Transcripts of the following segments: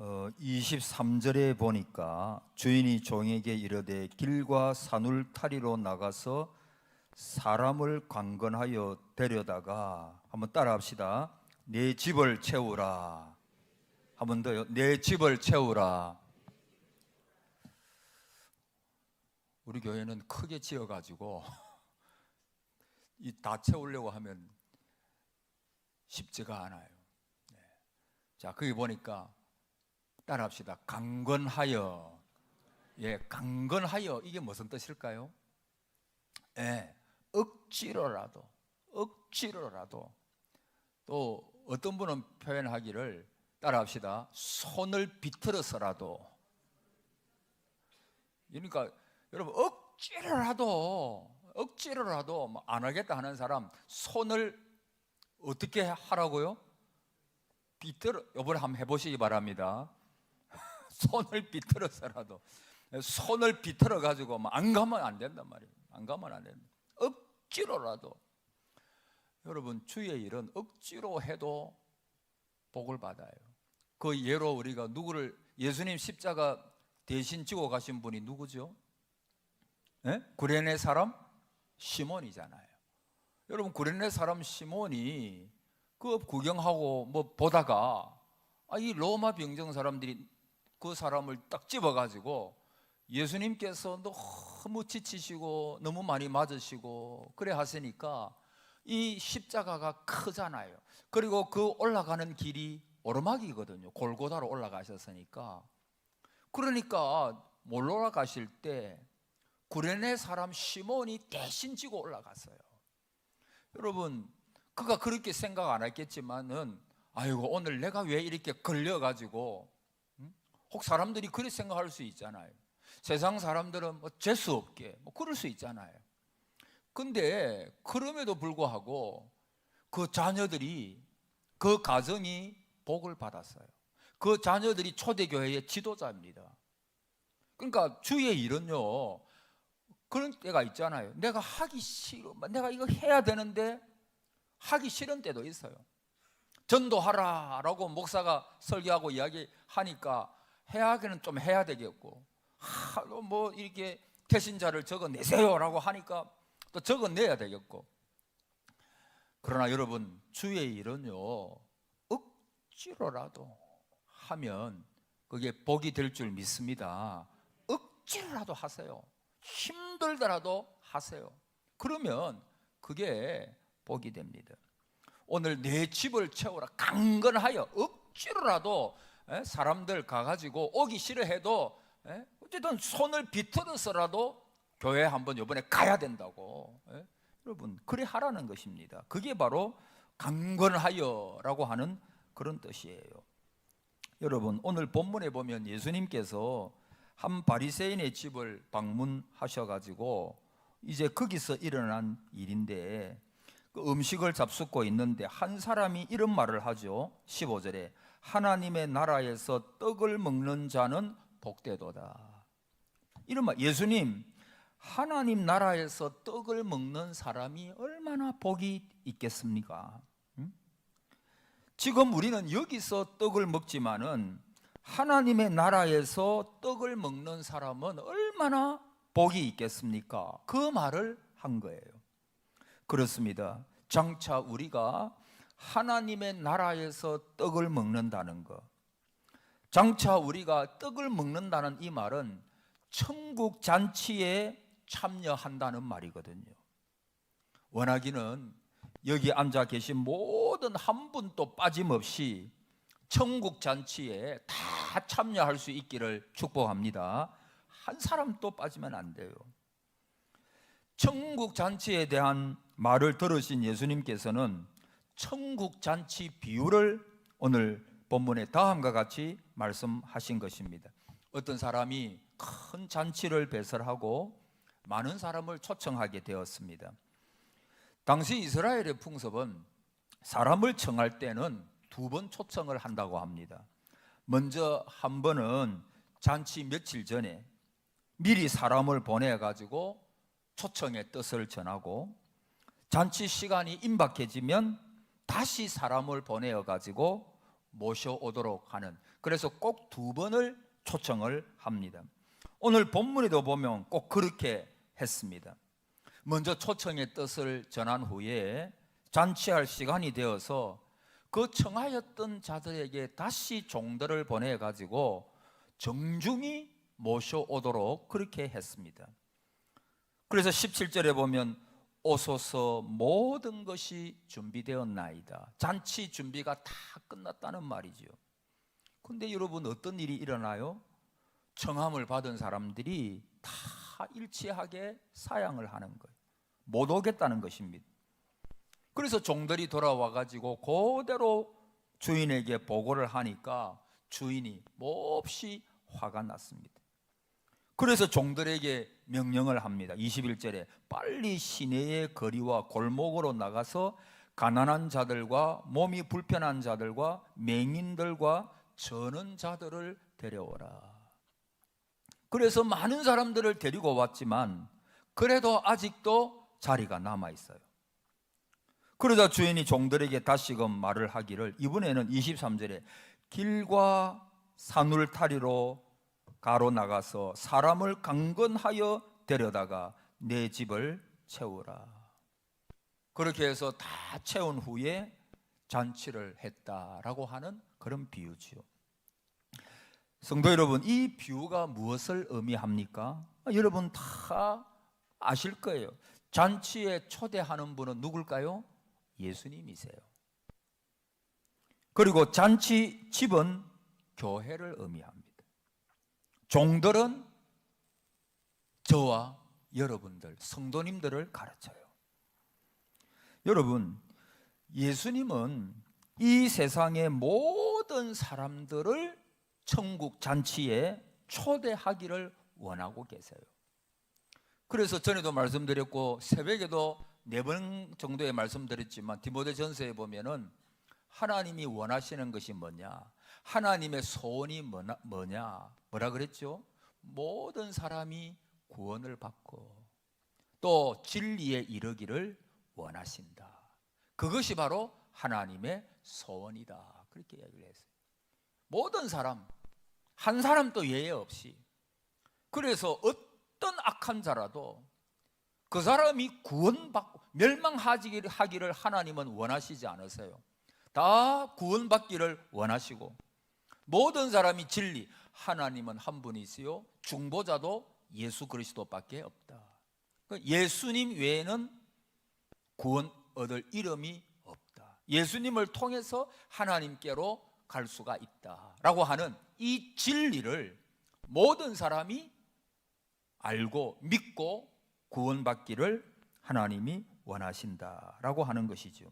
23절에 보니까 주인이 종에게 이르되 길과 산울 타리로 나가서 사람을 강건하여 데려다가, 한번 따라합시다. 내 집을 채우라. 한 번 더요. 내 집을 채우라. 우리 교회는 크게 지어가지고 이 다 채우려고 하면 쉽지가 않아요. 자, 거기 보니까 따라합시다. 강건하여. 예, 강건하여. 이게 무슨 뜻일까요? 예, 억지로라도 또 어떤 분은 표현하기를 따라합시다. 손을 비틀어서라도. 그러니까 여러분 억지로라도 안 하겠다 하는 사람 손을 어떻게 하라고요? 이번에 한번 해보시기 바랍니다. 손을 비틀어서라도, 손을 비틀어 가지고 안 가면 안 된단 말이에요. 안 가면 안 된다. 억지로라도. 여러분, 주의 일은 억지로 해도 복을 받아요. 그 예로 우리가 누구를, 예수님 십자가 대신 지고 가신 분이 누구죠? 네? 구레네 사람 시몬이잖아요. 여러분, 구레네 사람 시몬이 그 구경하고 뭐 보다가 이 로마 병정 사람들이 그 사람을 딱 집어가지고 예수님께서 너무 지치시고 너무 많이 맞으시고 그래 하시니까 이 십자가가 크잖아요. 그리고 그 올라가는 길이 오르막이거든요. 골고다로 올라가셨으니까. 그러니까 못 올라가실 때 구레네 사람 시몬이 대신 지고 올라갔어요. 여러분, 그가 그렇게 생각 안 했겠지만은, 아이고 오늘 내가 왜 이렇게 걸려가지고, 혹 사람들이 그렇게 생각할 수 있잖아요. 세상 사람들은 뭐 재수 없게 뭐 그럴 수 있잖아요. 근데 그럼에도 불구하고 그 자녀들이, 그 가정이 복을 받았어요. 그 자녀들이 초대교회의 지도자입니다. 그러니까 주의 일은요, 그런 때가 있잖아요. 내가 하기 싫어, 내가 이거 해야 되는데 하기 싫은 때도 있어요. 전도하라라고 목사가 설교하고 이야기하니까 해야기는 좀 해야 되겠고, 뭐 이렇게 태신자를 적어내세요라고 하니까 또 적어내야 되겠고. 그러나 여러분, 주의 일은요, 억지로라도 하면 그게 복이 될 줄 믿습니다. 억지로라도 하세요. 힘들더라도 하세요. 그러면 그게 복이 됩니다. 오늘 내 집을 채우라. 강건하여. 억지로라도 사람들 가가지고 오기 싫어해도 어쨌든 손을 비틀어서라도 교회 한번 이번에 가야 된다고. 여러분, 그래 하라는 것입니다. 그게 바로 강건하여라고 하는 그런 뜻이에요. 여러분, 오늘 본문에 보면 예수님께서 한 바리새인의 집을 방문하셔가지고 이제 거기서 일어난 일인데, 그 음식을 잡숫고 있는데 한 사람이 이런 말을 하죠. 15절에 하나님의 나라에서 떡을 먹는 자는 복되도다. 이런 말, 예수님, 하나님 나라에서 떡을 먹는 사람이 얼마나 복이 있겠습니까? 지금 우리는 여기서 떡을 먹지만은 하나님의 나라에서 떡을 먹는 사람은 얼마나 복이 있겠습니까? 그 말을 한 거예요. 그렇습니다. 장차 우리가 하나님의 나라에서 떡을 먹는다는 것, 장차 우리가 떡을 먹는다는 이 말은 천국 잔치에 참여한다는 말이거든요. 원하기는 여기 앉아 계신 모든 한 분도 빠짐없이 천국 잔치에 다 참여할 수 있기를 축복합니다. 한 사람도 빠지면 안 돼요. 천국 잔치에 대한 말을 들으신 예수님께서는 천국 잔치 비유를 오늘 본문에 다음과 같이 말씀하신 것입니다. 어떤 사람이 큰 잔치를 배설하고 많은 사람을 초청하게 되었습니다. 당시 이스라엘의 풍습은 사람을 청할 때는 2번 초청을 한다고 합니다. 먼저 한 번은 잔치 며칠 전에 미리 사람을 보내가지고 초청의 뜻을 전하고, 잔치 시간이 임박해지면 다시 사람을 보내어가지고 모셔오도록 하는, 그래서 꼭 2번을 초청을 합니다. 오늘 본문에도 보면 꼭 그렇게 했습니다. 먼저 초청의 뜻을 전한 후에 잔치할 시간이 되어서 그 청하였던 자들에게 다시 종들을 보내가지고 정중히 모셔오도록 그렇게 했습니다. 그래서 17절에 보면 오소서 모든 것이 준비되었나이다. 잔치 준비가 다 끝났다는 말이죠. 근데 여러분, 어떤 일이 일어나요? 청함을 받은 사람들이 다 일치하게 사양을 하는 거예요. 못 오겠다는 것입니다. 그래서 종들이 돌아와 가지고 그대로 주인에게 보고를 하니까 주인이 몹시 화가 났습니다. 그래서 종들에게 명령을 합니다. 21절에 빨리 시내의 거리와 골목으로 나가서 가난한 자들과 몸이 불편한 자들과 맹인들과 저는 자들을 데려오라. 그래서 많은 사람들을 데리고 왔지만 그래도 아직도 자리가 남아 있어요. 그러자 주인이 종들에게 다시금 말을 하기를, 이번에는 23절에 길과 산울타리로 가로 나가서 사람을 강건하여 데려다가 내 집을 채우라. 그렇게 해서 다 채운 후에 잔치를 했다라고 하는 그런 비유지요. 성도 여러분, 이 비유가 무엇을 의미합니까? 여러분 다 아실 거예요. 잔치에 초대하는 분은 누굴까요? 예수님이세요. 그리고 잔치 집은 교회를 의미합니다. 종들은 저와 여러분들, 성도님들을 가르쳐요. 여러분, 예수님은 이 세상의 모든 사람들을 천국 잔치에 초대하기를 원하고 계세요. 그래서 전에도 말씀드렸고 새벽에도 4번 정도의 말씀드렸지만 디모데전서에 보면은 하나님이 원하시는 것이 뭐냐, 하나님의 소원이 뭐라 그랬죠? 모든 사람이 구원을 받고 또 진리에 이르기를 원하신다. 그것이 바로 하나님의 소원이다. 그렇게 이야기를 했어요. 모든 사람, 한 사람도 예외 없이. 그래서 어떤 악한 자라도 그 사람이 구원받고 멸망하기를 하나님은 원하시지 않으세요. 다 구원받기를 원하시고 모든 사람이 진리, 하나님은 한 분이시요 중보자도 예수 그리스도밖에 없다. 예수님 외에는 구원 얻을 이름이 없다. 예수님을 통해서 하나님께로 갈 수가 있다라고 하는 이 진리를 모든 사람이 알고 믿고 구원받기를 하나님이 원하신다라고 하는 것이죠.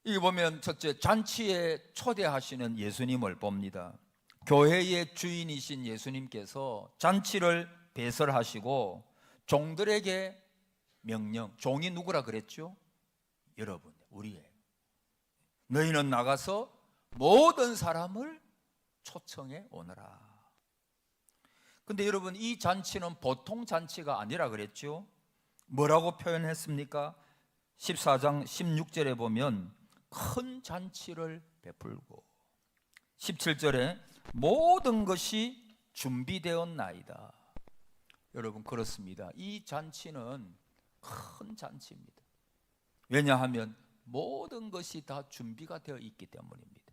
이 보면 첫째, 잔치에 초대하시는 예수님을 봅니다. 교회의 주인이신 예수님께서 잔치를 배설하시고 종들에게 명령, 종이 누구라 그랬죠? 여러분, 우리예요. 너희는 나가서 모든 사람을 초청해 오너라. 근데 여러분, 이 잔치는 보통 잔치가 아니라 그랬죠? 뭐라고 표현했습니까? 14장 16절에 보면 큰 잔치를 베풀고 17절에 모든 것이 준비되었나이다. 여러분, 그렇습니다. 이 잔치는 큰 잔치입니다. 왜냐하면 모든 것이 다 준비가 되어 있기 때문입니다.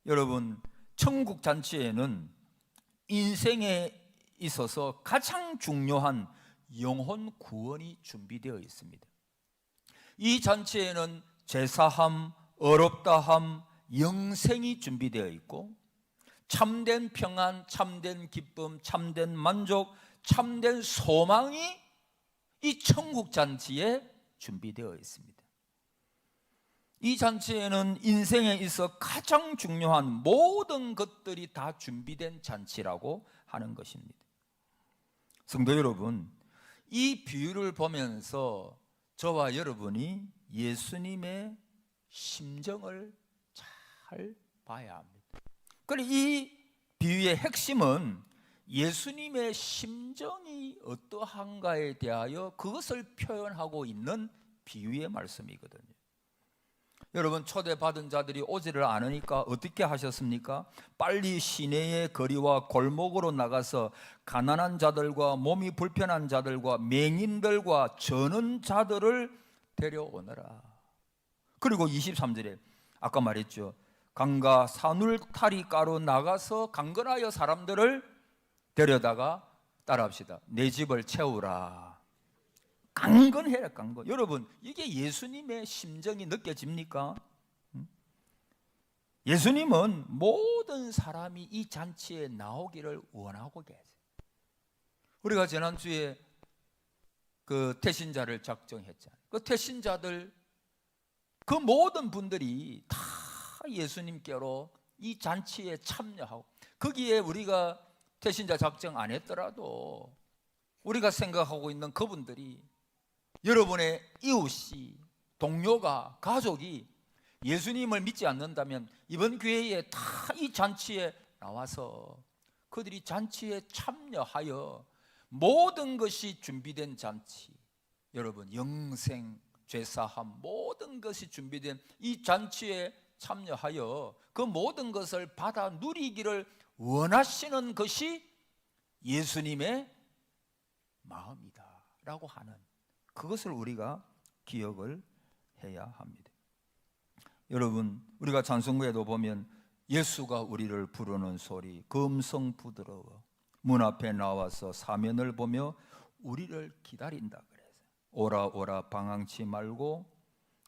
여러분, 천국 잔치에는 인생에 있어서 가장 중요한 영혼 구원이 준비되어 있습니다. 이 잔치에는 제사함, 어렵다함, 영생이 준비되어 있고 참된 평안, 참된 기쁨, 참된 만족, 참된 소망이 이 천국 잔치에 준비되어 있습니다. 이 잔치에는 인생에 있어 가장 중요한 모든 것들이 다 준비된 잔치라고 하는 것입니다. 성도 여러분, 이 비유를 보면서 저와 여러분이 예수님의 심정을 잘 봐야 합니다. 그리고 이 비유의 핵심은 예수님의 심정이 어떠한가에 대하여 그것을 표현하고 있는 비유의 말씀이거든요. 여러분, 초대받은 자들이 오지를 않으니까 어떻게 하셨습니까? 빨리 시내의 거리와 골목으로 나가서 가난한 자들과 몸이 불편한 자들과 맹인들과 저는 자들을 데려오너라. 그리고 23절에 아까 말했죠. 강가 산울타리 가로 나가서 강건하여 사람들을 데려다가 따라합시다. 내 집을 채우라. 강건해라, 강건. 여러분, 이게 예수님의 심정이 느껴집니까? 예수님은 모든 사람이 이 잔치에 나오기를 원하고 계세요. 우리가 지난주에 그 태신자를 작정했잖아요. 그 태신자들, 그 모든 분들이 다 예수님께로 이 잔치에 참여하고, 거기에 우리가 태신자 작정 안 했더라도 우리가 생각하고 있는 그분들이, 여러분의 이웃이, 동료가, 가족이 예수님을 믿지 않는다면 이번 기회에 다 이 잔치에 나와서 그들이 잔치에 참여하여 모든 것이 준비된 잔치, 여러분 영생, 죄사함, 모든 것이 준비된 이 잔치에 참여하여 그 모든 것을 받아 누리기를 원하시는 것이 예수님의 마음이다 라고 하는, 그것을 우리가 기억을 해야 합니다. 여러분, 우리가 찬송가에도 보면 예수가 우리를 부르는 소리, 그 음성 부드러워 문 앞에 나와서 사면을 보며 우리를 기다린다 그래서 오라 오라 방황치 말고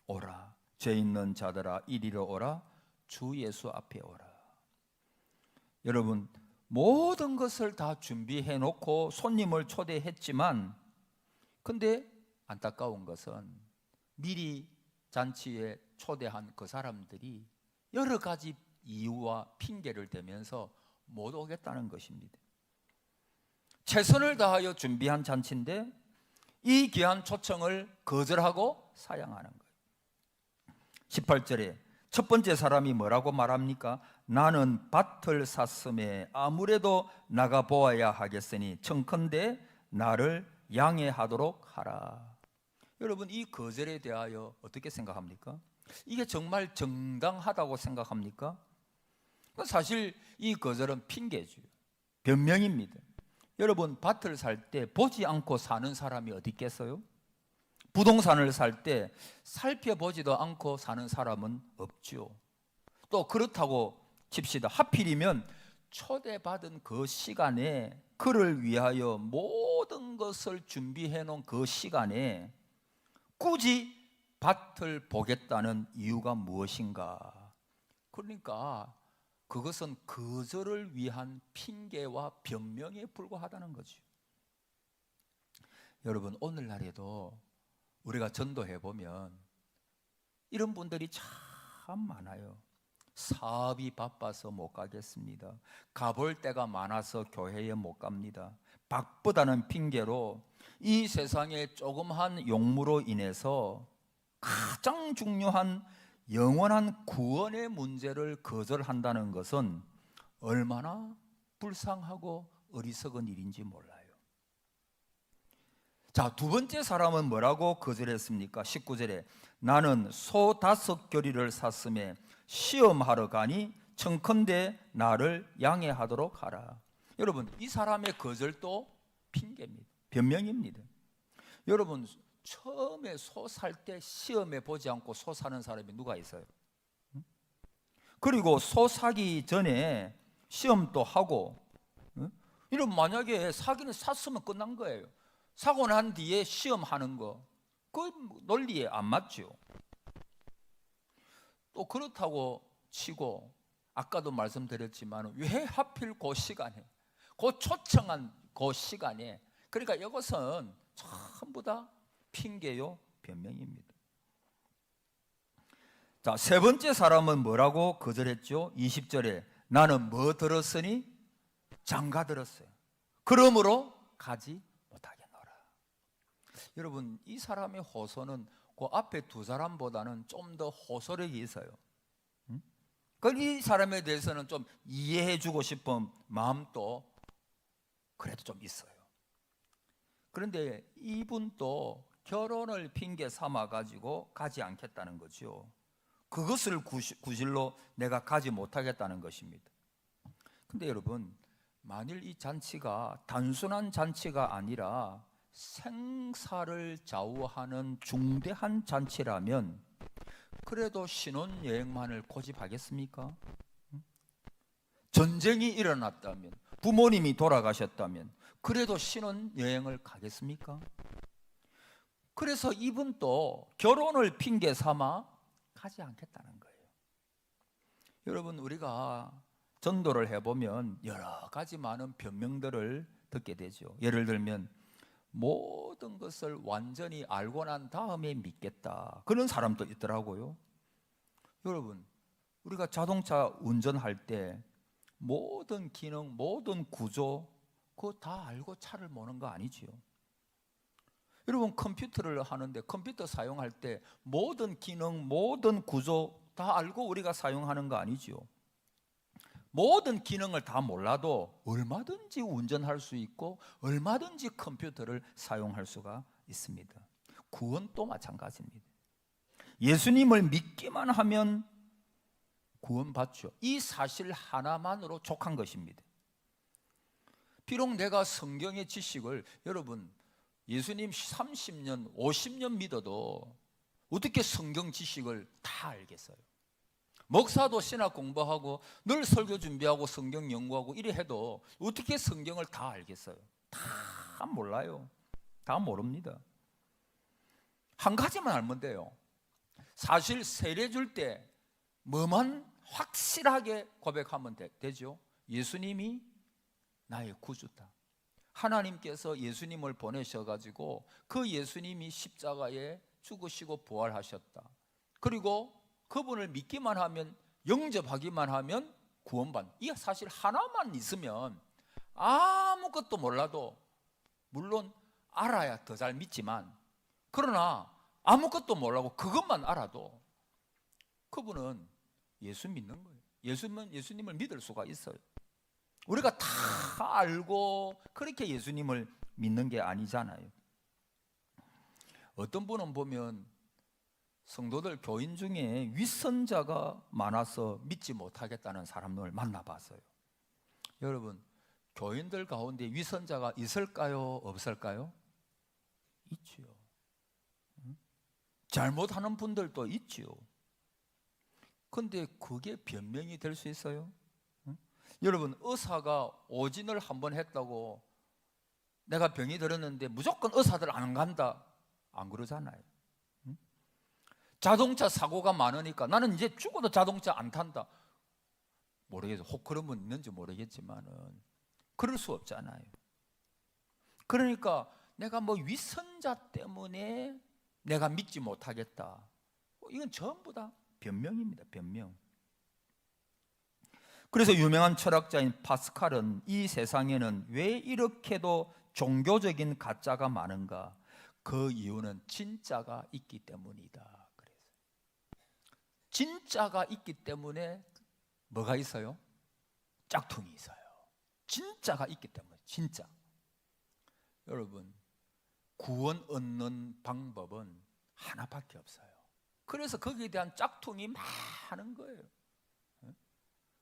오라, 죄 있는 자들아 이리로 오라, 주 예수 앞에 오라. 여러분, 모든 것을 다 준비해 놓고 손님을 초대했지만, 근데 안타까운 것은 미리 잔치에 초대한 그 사람들이 여러 가지 이유와 핑계를 대면서 못 오겠다는 것입니다. 최선을 다하여 준비한 잔치인데 이 귀한 초청을 거절하고 사양하는 거예요. 18절에 첫 번째 사람이 뭐라고 말합니까? 나는 밭을 샀음에 아무래도 나가 보아야 하겠으니 청컨대 나를 양해하도록 하라. 여러분, 이 거절에 대하여 어떻게 생각합니까? 이게 정말 정당하다고 생각합니까? 사실 이 거절은 핑계죠. 변명입니다. 여러분, 밭을 살 때 보지 않고 사는 사람이 어디 있겠어요? 부동산을 살 때 살펴보지도 않고 사는 사람은 없죠. 또 그렇다고 칩시다. 하필이면 초대받은 그 시간에 그를 위하여 모든 것을 준비해 놓은 그 시간에 굳이 밭을 보겠다는 이유가 무엇인가? 그러니까 그것은 거절을 위한 핑계와 변명에 불과하다는 거죠. 여러분, 오늘날에도 우리가 전도해 보면 이런 분들이 참 많아요. 사업이 바빠서 못 가겠습니다. 가볼 데가 많아서 교회에 못 갑니다. 바쁘다는 핑계로 이 세상의 조그마한 용무로 인해서 가장 중요한 영원한 구원의 문제를 거절한다는 것은 얼마나 불쌍하고 어리석은 일인지 몰라요. 자, 두 번째 사람은 뭐라고 거절했습니까? 19절에 나는 소 5교리를 샀음에 시험하러 가니 청컨대 나를 양해하도록 하라. 여러분, 이 사람의 거절도 핑계입니다. 변명입니다. 여러분, 처음에 소 살 때 시험해 보지 않고 소 사는 사람이 누가 있어요? 그리고 소 사기 전에 시험도 하고, 이런 만약에 사기는 샀으면 끝난 거예요. 사고 난 뒤에 시험하는 거, 그 논리에 안 맞죠. 또 그렇다고 치고 아까도 말씀드렸지만 왜 하필 그 시간에, 그 초청한 그 시간에, 그러니까 이것은 전부 다 핑계요 변명입니다. 자, 세 번째 사람은 뭐라고 거절했죠? 20절에 나는 뭐 들었으니? 장가 들었어요. 그러므로 가지 못하겠노라. 여러분, 이 사람의 호소는 그 앞에 두 사람보다는 좀 더 호소력이 있어요. 이 사람에 대해서는 좀 이해해 주고 싶은 마음도 그래도 좀 있어요. 그런데 이분도 결혼을 핑계 삼아 가지고 가지 않겠다는 거죠. 그것을 구실로 내가 가지 못하겠다는 것입니다. 근데 여러분, 만일 이 잔치가 단순한 잔치가 아니라 생사를 좌우하는 중대한 잔치라면 그래도 신혼여행만을 고집하겠습니까? 전쟁이 일어났다면, 부모님이 돌아가셨다면 그래도 신혼여행을 가겠습니까? 그래서 이분도 결혼을 핑계 삼아 가지 않겠다는 거예요. 여러분, 우리가 전도를 해보면 여러 가지 많은 변명들을 듣게 되죠. 예를 들면 모든 것을 완전히 알고 난 다음에 믿겠다, 그런 사람도 있더라고요. 여러분, 우리가 자동차 운전할 때 모든 기능, 모든 구조 그거 다 알고 차를 모는 거 아니지요. 여러분, 컴퓨터를 하는데 컴퓨터 사용할 때 모든 기능, 모든 구조 다 알고 우리가 사용하는 거 아니지요. 모든 기능을 다 몰라도 얼마든지 운전할 수 있고 얼마든지 컴퓨터를 사용할 수가 있습니다. 구원도 마찬가지입니다. 예수님을 믿기만 하면 구원받죠. 이 사실 하나만으로 족한 것입니다. 비록 내가 성경의 지식을, 여러분, 예수님 30년, 50년 믿어도 어떻게 성경 지식을 다 알겠어요? 목사도 신학 공부하고 늘 설교 준비하고 성경 연구하고 이래 해도 어떻게 성경을 다 알겠어요? 다 몰라요. 다 모릅니다. 한 가지만 알면 돼요. 사실 세례 줄 때 뭐만 확실하게 고백하면 되죠. 예수님이 나의 구주다. 하나님께서 예수님을 보내셔가지고 그 예수님이 십자가에 죽으시고 부활하셨다. 그리고 그분을 믿기만 하면, 영접하기만 하면 구원받는, 이 사실 하나만 있으면 아무것도 몰라도, 물론 알아야 더 잘 믿지만, 그러나 아무것도 몰라고 그것만 알아도 그분은 예수 믿는 거예요. 예수님을 믿을 수가 있어요. 우리가 다 알고 그렇게 예수님을 믿는 게 아니잖아요. 어떤 분은 보면 성도들, 교인 중에 위선자가 많아서 믿지 못하겠다는 사람을 만나봤어요. 여러분, 교인들 가운데 위선자가 있을까요? 없을까요? 있지요. 잘못하는 분들도 있지요. 근데 그게 변명이 될 수 있어요? 여러분, 의사가 오진을 한번 했다고 내가 병이 들었는데 무조건 의사들 안 간다, 안 그러잖아요. 자동차 사고가 많으니까 나는 이제 죽어도 자동차 안 탄다, 모르겠어요. 혹 그런 분 있는지 모르겠지만은 그럴 수 없잖아요. 그러니까 내가 뭐 위선자 때문에 내가 믿지 못하겠다, 이건 전부 다 변명입니다. 변명. 그래서 유명한 철학자인 파스칼은 이 세상에는 왜 이렇게도 종교적인 가짜가 많은가? 그 이유는 진짜가 있기 때문이다. 그래서 진짜가 있기 때문에 뭐가 있어요? 짝퉁이 있어요. 진짜가 있기 때문에. 진짜. 여러분, 구원 얻는 방법은 하나밖에 없어요. 그래서 거기에 대한 짝퉁이 많은 거예요.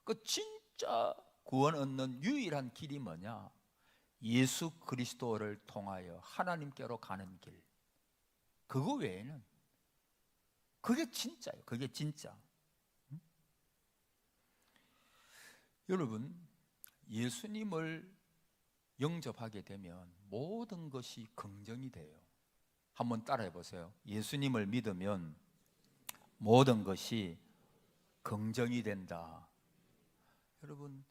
그 진짜 구원 얻는 유일한 길이 뭐냐? 예수 그리스도를 통하여 하나님께로 가는 길. 그거 외에는, 그게 진짜예요. 그게 진짜. 여러분, 예수님을 영접하게 되면 모든 것이 긍정이 돼요. 한번 따라해 보세요. 예수님을 믿으면 모든 것이 긍정이 된다. 여러분,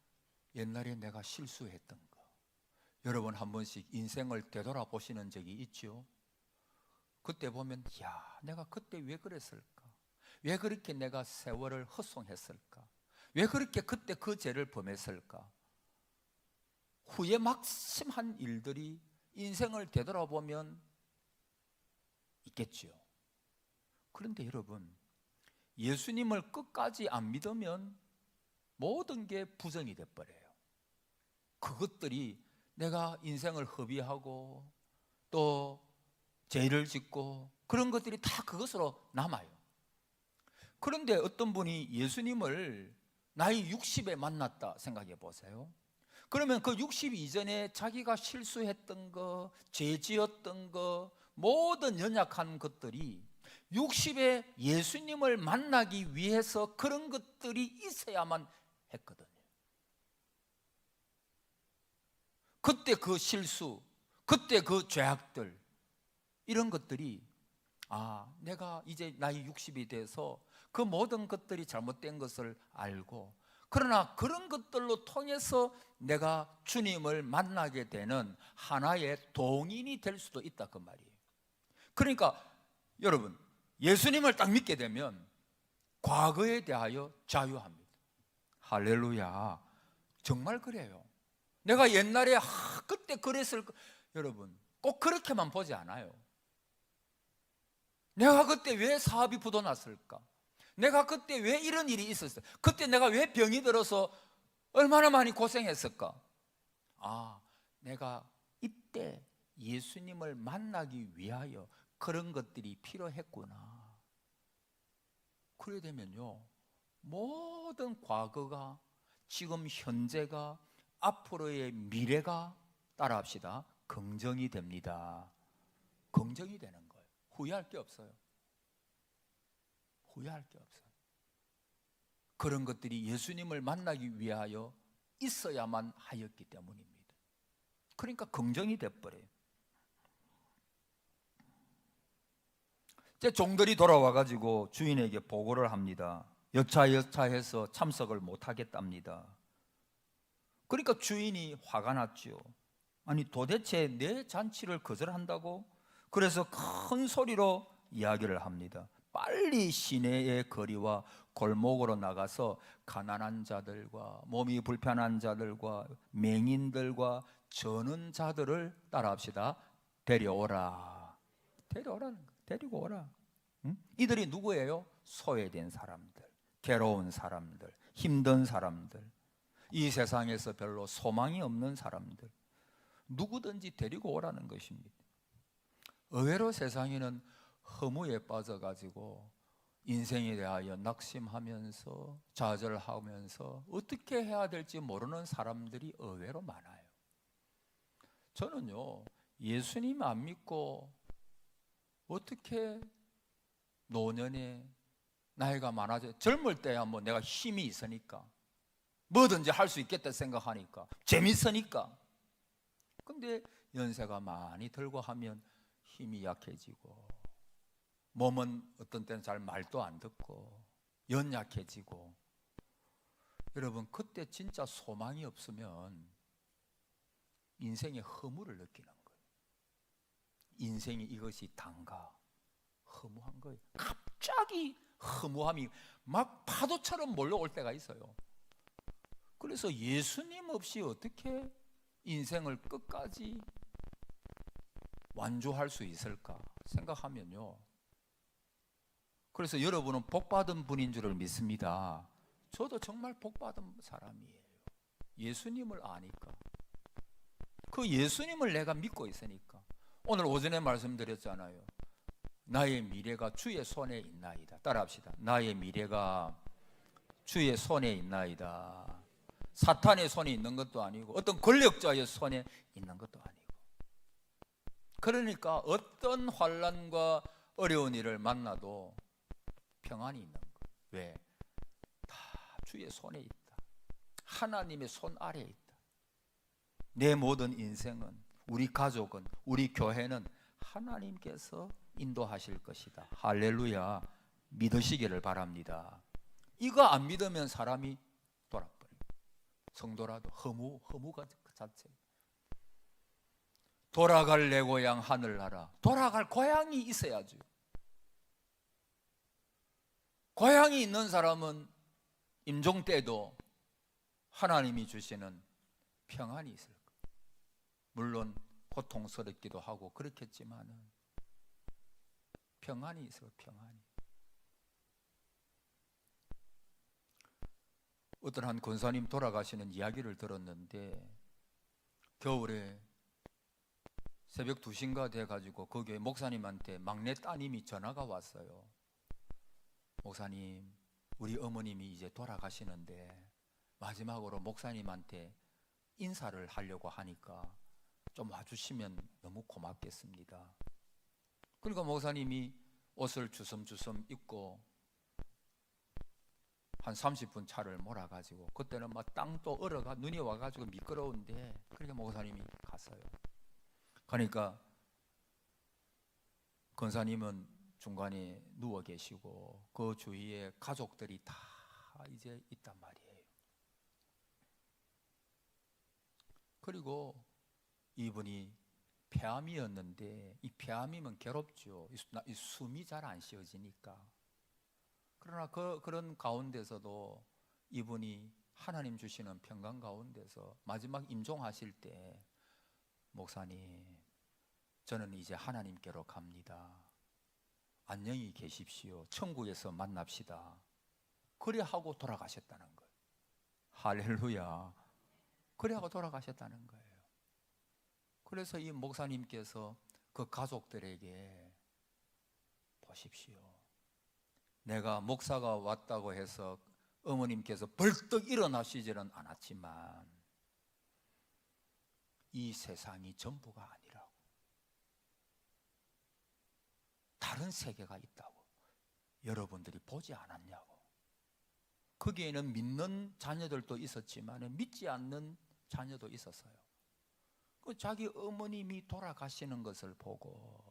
옛날에 내가 실수했던 거, 여러분 한 번씩 인생을 되돌아보시는 적이 있죠? 그때 보면, 야, 내가 그때 왜 그랬을까? 왜 그렇게 내가 세월을 헛송했을까? 왜 그렇게 그때 그 죄를 범했을까? 후에 막심한 일들이 인생을 되돌아보면 있겠죠. 그런데 여러분, 예수님을 끝까지 안 믿으면 모든 게 부정이 돼버려요. 그것들이 내가 인생을 허비하고 또 죄를 짓고 그런 것들이 다 그것으로 남아요. 그런데 어떤 분이 예수님을 나이 60에 만났다 생각해 보세요. 그러면 그 60 이전에 자기가 실수했던 거, 죄 지었던 거, 모든 연약한 것들이 60에 예수님을 만나기 위해서 그런 것들이 있어야만 했거든요. 그때 그 실수, 그때 그 죄악들, 이런 것들이 내가 이제 나이 60이 돼서 그 모든 것들이 잘못된 것을 알고, 그러나 그런 것들로 통해서 내가 주님을 만나게 되는 하나의 동인이 될 수도 있다 그 말이에요. 그러니까 여러분, 예수님을 딱 믿게 되면 과거에 대하여 자유합니다. 할렐루야. 정말 그래요. 내가 옛날에 그때 그랬을 여러분, 꼭 그렇게만 보지 않아요. 내가 그때 왜 사업이 부도났을까? 내가 그때 왜 이런 일이 있었을까? 그때 내가 왜 병이 들어서 얼마나 많이 고생했을까? 내가 이때 예수님을 만나기 위하여 그런 것들이 필요했구나. 그래 되면요, 모든 과거가, 지금 현재가, 앞으로의 미래가, 따라합시다, 긍정이 됩니다. 긍정이 되는 거예요. 후회할 게 없어요. 후회할 게 없어요. 그런 것들이 예수님을 만나기 위하여 있어야만 하였기 때문입니다. 그러니까 긍정이 돼버려요. 제 종들이 돌아와가지고 주인에게 보고를 합니다. 여차여차해서 참석을 못하겠답니다. 그러니까 주인이 화가 났죠. 아니 도대체 내 잔치를 거절한다고? 그래서 큰 소리로 이야기를 합니다. 빨리 시내의 거리와 골목으로 나가서 가난한 자들과 몸이 불편한 자들과 맹인들과 저는 자들을, 따라합시다, 데려오라. 데려오라는 거예요. 데리고 오라. 이들이 누구예요? 소외된 사람들, 괴로운 사람들, 힘든 사람들, 이 세상에서 별로 소망이 없는 사람들, 누구든지 데리고 오라는 것입니다. 의외로 세상에는 허무에 빠져가지고 인생에 대하여 낙심하면서 좌절하면서 어떻게 해야 될지 모르는 사람들이 의외로 많아요. 저는요, 예수님 안 믿고 어떻게 노년에 나이가 많아져, 젊을 때야 뭐 내가 힘이 있으니까 뭐든지 할 수 있겠다 생각하니까, 재밌으니까. 근데 연세가 많이 들고 하면 힘이 약해지고, 몸은 어떤 때는 잘 말도 안 듣고 연약해지고, 여러분 그때 진짜 소망이 없으면 인생의 허무를 느끼는 거예요. 인생이 이것이 단가, 허무한 거예요. 갑자기 허무함이 막 파도처럼 몰려올 때가 있어요. 그래서 예수님 없이 어떻게 인생을 끝까지 완주할 수 있을까 생각하면요, 그래서 여러분은 복받은 분인 줄을 믿습니다. 저도 정말 복받은 사람이에요. 예수님을 아니까, 그 예수님을 내가 믿고 있으니까. 오늘 오전에 말씀드렸잖아요. 나의 미래가 주의 손에 있나이다. 따라합시다. 나의 미래가 주의 손에 있나이다. 사탄의 손에 있는 것도 아니고 어떤 권력자의 손에 있는 것도 아니고. 그러니까 어떤 환난과 어려운 일을 만나도 평안이 있는 거예요. 왜? 다 주의 손에 있다. 하나님의 손 아래에 있다. 내 모든 인생은, 우리 가족은, 우리 교회는 하나님께서 인도하실 것이다. 할렐루야. 믿으시기를 바랍니다. 이거 안 믿으면 사람이 돌아버려요. 성도라도 허무가 그 자체. 돌아갈 내 고향 하늘나라. 돌아갈 고향이 있어야죠. 고향이 있는 사람은 임종 때도 하나님이 주시는 평안이 있을 거예요. 물론 고통스럽기도 하고 그렇겠지만은 평안이 있어요. 평안이. 어떤 한 권사님 돌아가시는 이야기를 들었는데, 겨울에 새벽 2시인가 돼가지고 그 교회 목사님한테 막내 따님이 전화가 왔어요. 목사님, 우리 어머님이 이제 돌아가시는데 마지막으로 목사님한테 인사를 하려고 하니까 좀 와주시면 너무 고맙겠습니다. 그러니까 목사님이 옷을 주섬주섬 입고 한 30분 차를 몰아가지고, 그때는 막 땅도 얼어가 눈이 와가지고 미끄러운데, 그러니까 목사님이 갔어요. 그러니까 권사님은 중간에 누워 계시고 그 주위에 가족들이 다 이제 있단 말이에요. 그리고 이분이 폐암이었는데, 이 폐암이면 괴롭죠. 이 숨이 잘 안 쉬어지니까. 그러나 그런 가운데서도 이분이 하나님 주시는 평강 가운데서 마지막 임종하실 때, 목사님, 저는 이제 하나님께로 갑니다. 안녕히 계십시오. 천국에서 만납시다. 그래 하고 돌아가셨다는 거예요. 할렐루야. 그래 하고 돌아가셨다는 거예요. 그래서 이 목사님께서 그 가족들에게, 보십시오, 내가 목사가 왔다고 해서 어머님께서 벌떡 일어나시지는 않았지만 이 세상이 전부가 아니라고, 다른 세계가 있다고 여러분들이 보지 않았냐고. 거기에는 믿는 자녀들도 있었지만 믿지 않는 자녀도 있었어요. 그 자기 어머님이 돌아가시는 것을 보고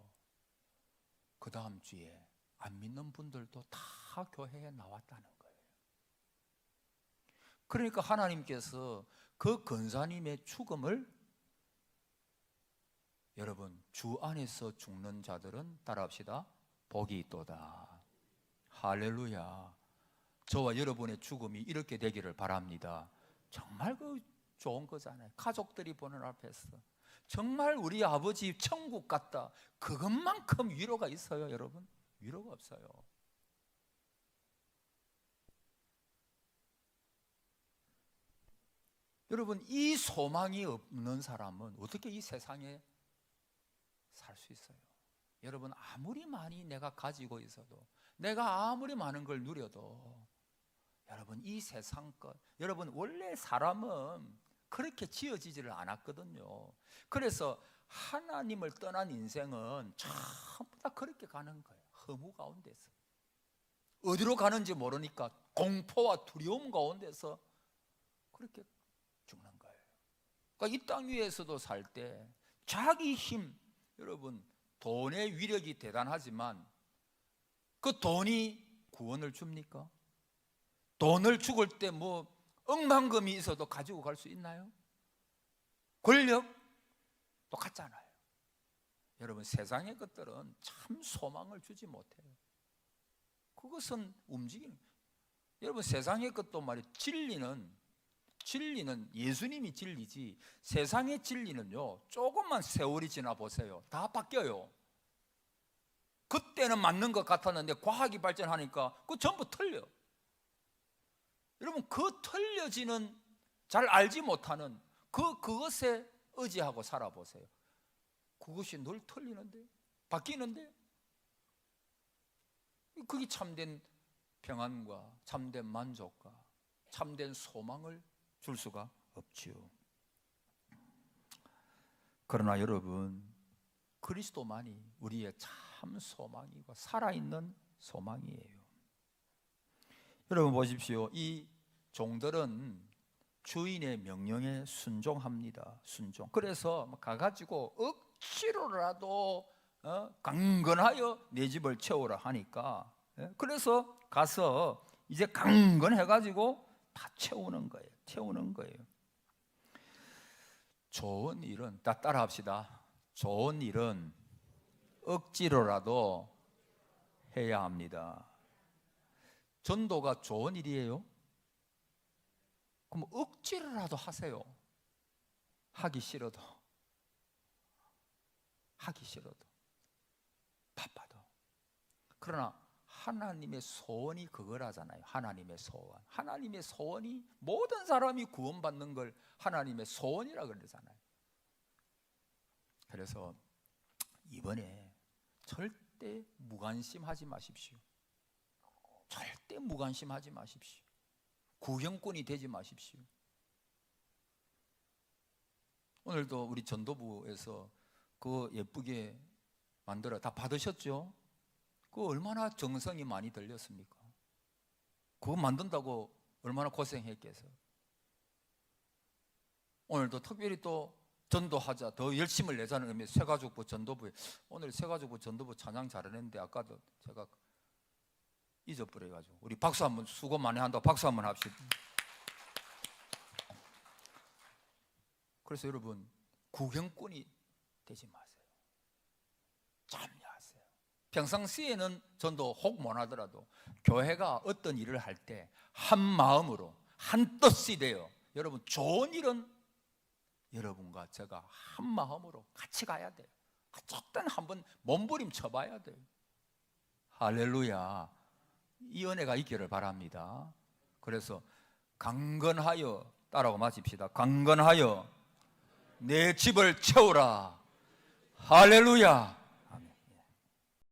그 다음 주에 안 믿는 분들도 다 교회에 나왔다는 거예요. 그러니까 하나님께서 그 권사님의 죽음을, 여러분, 주 안에서 죽는 자들은, 따라합시다, 복이 있도다. 할렐루야. 저와 여러분의 죽음이 이렇게 되기를 바랍니다. 정말 그 좋은 거잖아요. 가족들이 보는 앞에서 정말 우리 아버지 천국 같다, 그것만큼 위로가 있어요, 여러분? 위로가 없어요. 여러분, 이 소망이 없는 사람은 어떻게 이 세상에 살 수 있어요? 여러분, 아무리 많이 내가 가지고 있어도, 내가 아무리 많은 걸 누려도, 여러분, 이 세상 것, 여러분, 원래 사람은 그렇게 지어지지를 않았거든요. 그래서 하나님을 떠난 인생은 전부 다 그렇게 가는 거예요. 허무 가운데서 어디로 가는지 모르니까 공포와 두려움 가운데서 그렇게 죽는 거예요. 그러니까 이 땅 위에서도 살 때 자기 힘, 여러분, 돈의 위력이 대단하지만 그 돈이 구원을 줍니까? 돈을 죽을 때 뭐 억만금이 있어도 가지고 갈 수 있나요? 권력? 똑같잖아요. 여러분, 세상의 것들은 참 소망을 주지 못해요. 그것은 움직이는, 여러분, 세상의 것도 말이에요. 진리는 예수님이 진리지, 세상의 진리는요, 조금만 세월이 지나 보세요, 다 바뀌어요. 그때는 맞는 것 같았는데 과학이 발전하니까 그 전부 틀려. 여러분, 그 틀려지는, 잘 알지 못하는 그것에 의지하고 살아보세요. 그것이 늘 틀리는데, 바뀌는데, 그게 참된 평안과 참된 만족과 참된 소망을 줄 수가 없지요. 그러나 여러분, 그리스도만이 우리의 참 소망이고 살아있는 소망이에요. 여러분 보십시오. 이 종들은 주인의 명령에 순종합니다. 순종. 그래서 가가지고 억지로라도 강건하여 내 집을 채우라 하니까, 그래서 가서 이제 강건해가지고 다 채우는 거예요. 채우는 거예요. 좋은 일은, 다 따라합시다. 좋은 일은 억지로라도 해야 합니다. 전도가 좋은 일이에요? 그럼 억지로라도 하세요. 하기 싫어도, 바빠도. 그러나 하나님의 소원이 그거라잖아요. 하나님의 소원이 모든 사람이 구원받는 걸 하나님의 소원이라 그러잖아요. 그래서 이번에 절대 무관심하지 마십시오. 절대 무관심하지 마십시오. 구경꾼이 되지 마십시오. 오늘도 우리 전도부에서 그거 예쁘게 만들어 다 받으셨죠? 그거 얼마나 정성이 많이 들렸습니까? 그거 만든다고 얼마나 고생했겠어요. 오늘도 특별히 또 전도하자, 더 열심을 내자는 의미에서 새가족부 전도부에, 오늘 새가족부 전도부 찬양 잘했는데 아까도 제가 잊어버려가지고 우리 박수 한번, 수고 많이 한다고 박수 한번 합시다. 그래서 여러분, 구경꾼이 되지 마세요. 참여하세요. 평상시에는 전도 혹 못하더라도 교회가 어떤 일을 할 때 한 마음으로 한 뜻이 되어, 여러분 좋은 일은 여러분과 제가 한 마음으로 같이 가야 돼요. 어쨌든 한번 몸부림 쳐봐야 돼요. 할렐루야. 이 은혜가 있기를 바랍니다. 그래서 강건하여, 따라고 마칩시다. 강건하여 내 집을 채우라. 할렐루야.